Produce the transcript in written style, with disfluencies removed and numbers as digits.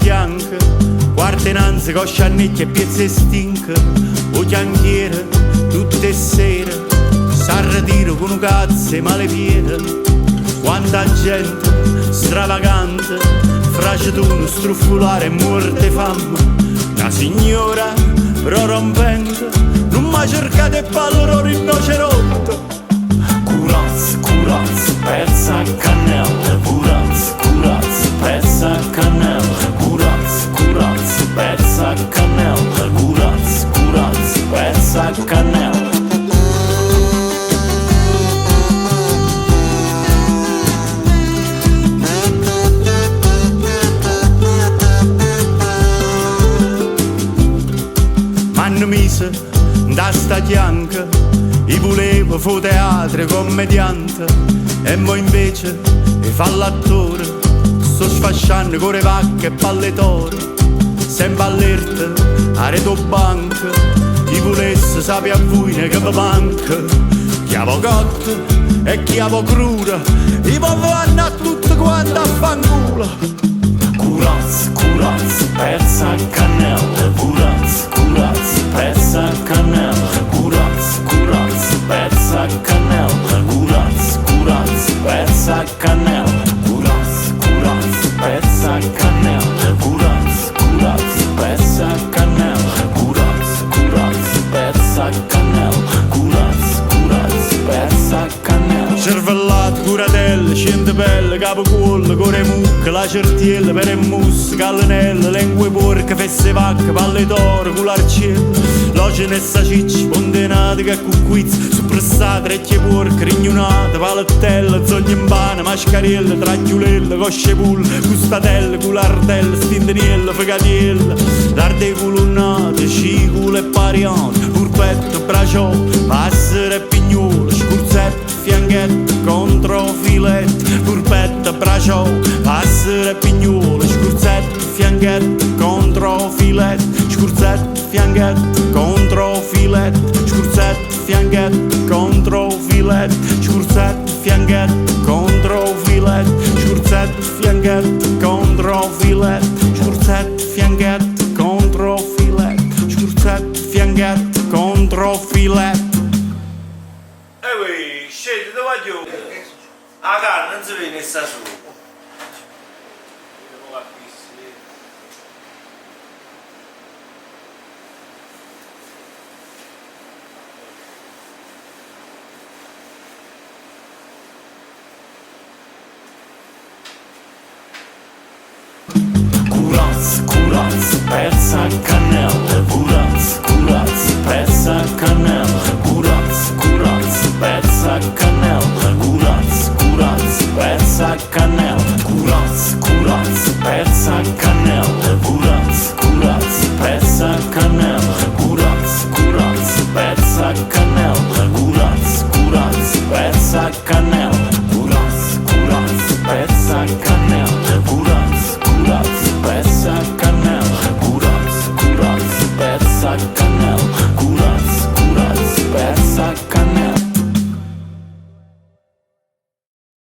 bianca, guarda innanzi con sciannetti e piezze stinche, o chianchiere tutte sere, s'arretira con un cazzo e malefiere. Quanta gente stravagante, fracetuno, struffolare e morte fame. Una signora prorompente, non m'ha cercato e parlo rinoceronte. Curazz, curazz, pezza a cannella. Curazz, curazz, pezza a cannella. Curazz, curazz, pezza a cannella. Curazz, curazz, pezza a cannella. M'hanno mise da sta chianca, io volevo fu teatro commediante, e mo invece e fa l'attore, sto sfasciando con le vacche e palletore, sempre allerta a reto banca, io volesse sapere a voi che mi manca, chi avevo cotta e chi avevo cruda, i poveri vanno a tutti quanti a fanculo. Curazz, curazz, pezza a cannella. Curazz, curazz, pezza a cannella. Curazz, curazz, pezza a cannella. Curazz, curazz, pezza a cannella. Curazz, curazz, pezza a cannella. Curazz, curazz, pezza a cannella. Curazz, curazz, pezza a cannella. Curazz, curazz, pezza a cannella. Cervellato, curatelle, scendepelle, capocollo, core mucche, la certiella, per e mus, gallinelle, lingue porche, fesse vacche, palle d'oro, cularciello, locene e sacicci, pondenate che cucquizzi, suppressate, orecchie porche, rignunate, palettelle, zogne in pane, mascarelle, tragliulelle, cosce pulle, gustatelle, culardelle, stindenielle, fregatielle, larde colonnate, scicule e pariante, purpetto, braciò, passere e pignolo, scurzette, fianchetto, controfiletto, purpetta, braciò, passere e pignolo, scurzette, fianchetto, controfiletto, scurzette, fianchetto, controfiletto, scurzette, fianchetto, controfiletto, scurzette, fianchetto, controfiletto, scurzette, fianchetto, controfiletto, scurzette, fianchetto, controfiletto, scurzette, fianchetto, controfiletto. Ehi, scendi dove voglio? La carne non si vede, sta su. Curazz, curazz, pezza a cannella. Curazz, curazz, pezza a cannella. Curazz, curazz, pezza a cannella. Curazz, curazz, pezza a cannella. Curazz, curazz, pezza a cannella. Curazz, curazz, pezza a cannella. Curazz, curazz, pezza a cannella. Curazz, curazz, pezza a cannella.